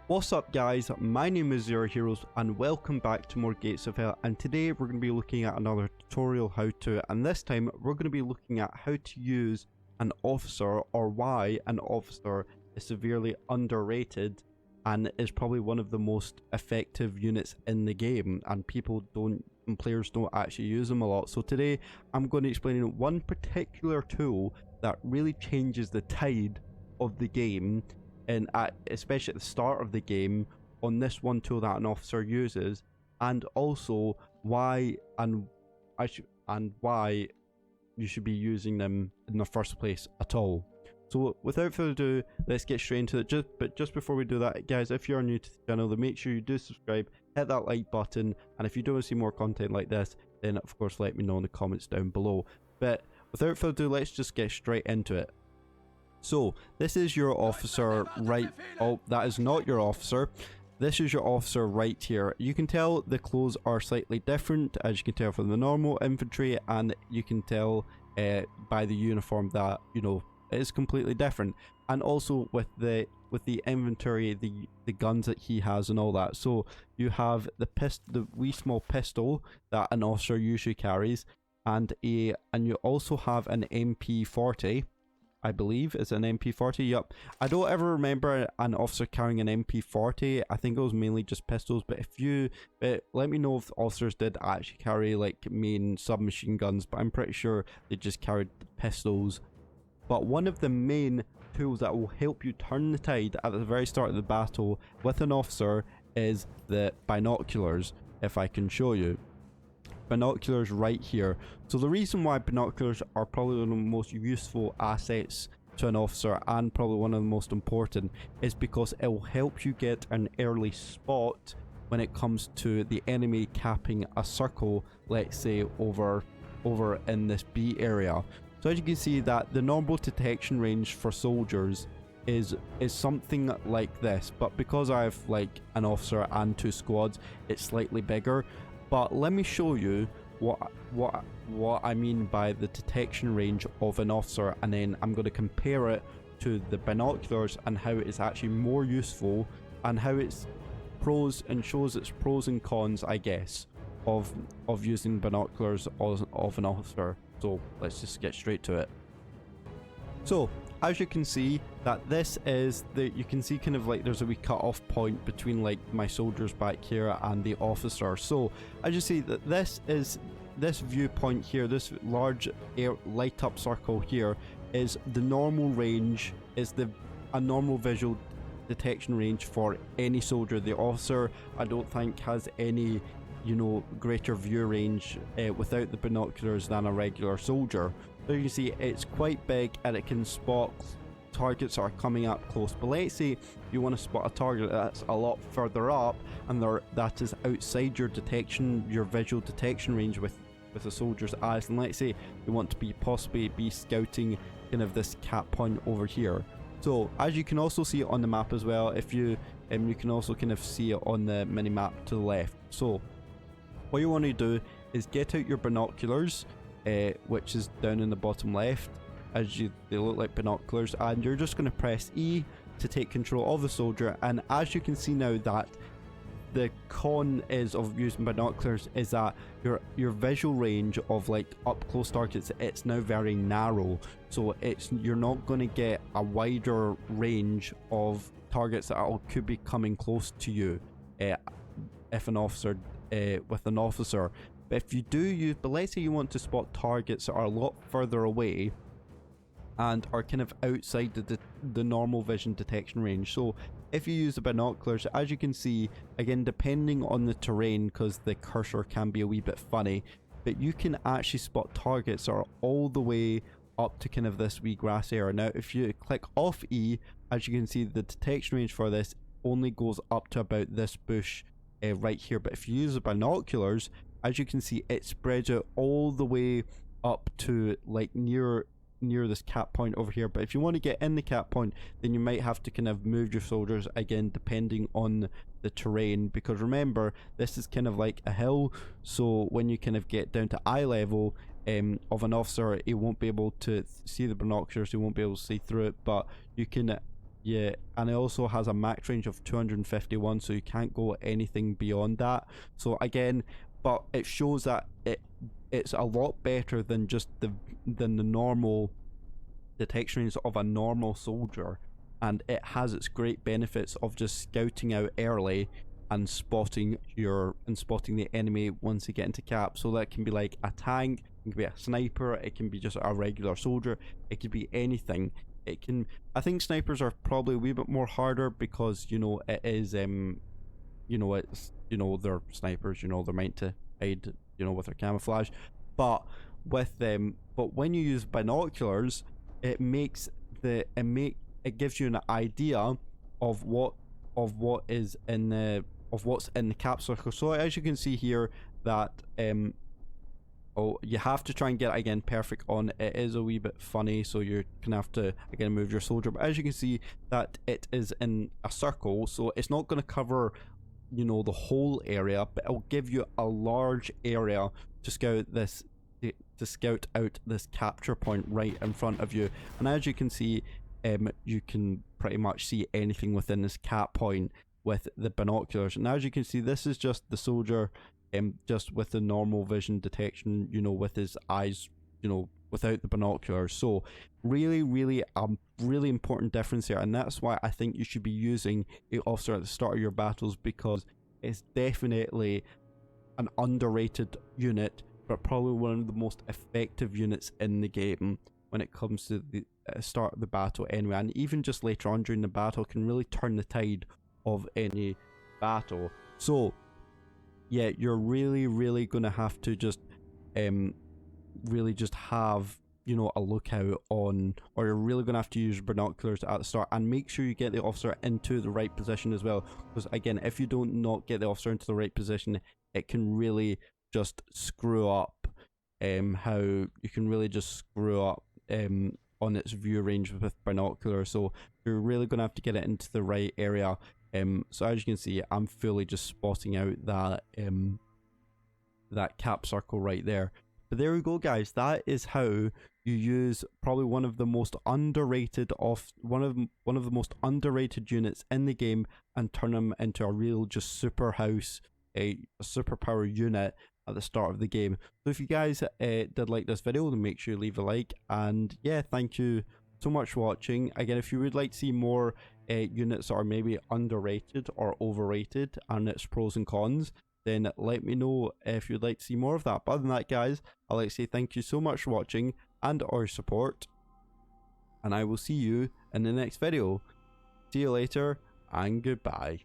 What's up guys, my name is Zero Heroes and welcome back to more Gates of Hell, and today we're going to be looking at another tutorial how to, and this time we're going to be looking at how to use an officer, or why an officer is severely underrated and is probably one of the most effective units in the game, and players don't actually use them a lot. So today I'm going to explain one particular tool that really changes the tide of the game, and especially at the start of the game, on this one tool that an officer uses, and also why why you should be using them in the first place at all. So without further ado, let's get straight into it. Just before we do that, guys, if you're new to the channel, then make sure you do subscribe, hit that like button, and if you do want to see more content like this, then of course let me know in the comments down below. But without further ado, let's just get straight into it. So this is your officer right. Oh, that is not your officer. This is your officer right here. You can tell the clothes are slightly different, as you can tell from the normal infantry, and you can tell by the uniform that, you know, it is completely different. And also with the inventory, the guns that he has and all that. So you have the wee small pistol that an officer usually carries, and you also have an MP40. I believe it's an MP40. Yup. I don't ever remember an officer carrying an MP40. I think it was mainly just pistols. But let me know if officers did actually carry like main submachine guns. But I'm pretty sure they just carried pistols. But one of the main tools that will help you turn the tide at the very start of the battle with an officer is the binoculars. If I can show you. Binoculars right here. So the reason why binoculars are probably one of the most useful assets to an officer, and probably one of the most important, is because it will help you get an early spot when it comes to the enemy capping a circle, let's say over in this B area. So as you can see, that the normal detection range for soldiers is something like this, but because I have like an officer and 2 squads, it's slightly bigger. But let me show you what I mean by the detection range of an officer, and then I'm going to compare it to the binoculars and how it's actually more useful, and how it's pros and shows its pros and cons, I guess, of using binoculars of an officer. So let's just get straight to it. So as you can see, that this is you can see kind of like there's a wee cut off point between like my soldiers back here and the officer. So as you see, that this viewpoint here, this large light up circle here, is the normal range, is a normal visual detection range for any soldier. The officer, I don't think, has any, you know, greater view range without the binoculars than a regular soldier. So you can see it's quite big, and it can spot targets that are coming up close. But let's say you want to spot a target that's a lot further up, and that is outside your visual detection range with a soldier's eyes. And let's say you want to possibly be scouting kind of this cap point over here. So as you can also see it on the map as well, if you can also kind of see it on the mini map to the left. So what you want to do is get out your binoculars, which is down in the bottom left. They look like binoculars, and you're just going to press E to take control of the soldier. And as you can see now, that the con of using binoculars is that your visual range of like up close targets, it's now very narrow. So you're not going to get a wider range of targets that could be coming close to you if an officer with an officer. But if you do use, but let's say you want to spot targets that are a lot further away and are kind of outside the normal vision detection range. So if you use the binoculars, as you can see, again, depending on the terrain, because the cursor can be a wee bit funny, but you can actually spot targets that are all the way up to kind of this wee grass area. Now if you click off E, as you can see, the detection range for this only goes up to about this bush right here. But if you use the binoculars, as you can see, it spreads out all the way up to like near this cap point over here. But if you want to get in the cap point, then you might have to kind of move your soldiers again, depending on the terrain, because remember, this is kind of like a hill. So when you kind of get down to eye level of an officer, he won't be able to see the binoculars, he won't be able to see through it. But you can Yeah, and it also has a max range of 251, so you can't go anything beyond that. So again, but it shows that it's a lot better than just the normal detection range of a normal soldier, and it has its great benefits of just scouting out early and spotting the enemy once they get into cap. So that can be like a tank, it can be a sniper, it can be just a regular soldier, it could be anything. It can, I think snipers are probably a wee bit more harder because, you know, it is you know, it's, you know, they're snipers, you know, they're meant to hide, you know, with their camouflage. But with them, but when you use binoculars, it makes it gives you an idea of what's in the cap circle. So as you can see here, that oh, you have to try and get it again perfect on. It is a wee bit funny, so you're gonna have to again move your soldier, but as you can see that it is in a circle, so it's not going to cover, you know, the whole area, but it'll give you a large area to scout out this capture point right in front of you. And as you can see, you can pretty much see anything within this cap point with the binoculars. And as you can see, this is just the soldier just with the normal vision detection, you know, with his eyes, you know, without the binoculars. So really important difference here, and that's why I think you should be using a officer at the start of your battles, because it's definitely an underrated unit, but probably one of the most effective units in the game when it comes to the start of the battle anyway, and even just later on during the battle can really turn the tide of any battle. So yeah, you're really gonna have to just really just have, you know, a lookout on, or you're really gonna have to use binoculars at the start, and make sure you get the officer into the right position as well, because again, if you don't not get the officer into the right position, it can really just screw up how you can really just screw up on its view range with binoculars. So you're really gonna have to get it into the right area. So as you can see, I'm fully just spotting out that that cap circle right there. But there we go, guys. That is how you use probably one of the most underrated units in the game, and turn them into a real just a superpower unit at the start of the game. So if you guys did like this video, then make sure you leave a like, and yeah, thank you so much for watching. Again, if you would like to see more units that are maybe underrated or overrated and its pros and cons, then let me know if you'd like to see more of that. But other than that, guys, I'd like to say thank you so much for watching and our support, and I will see you in the next video. See you later, and goodbye.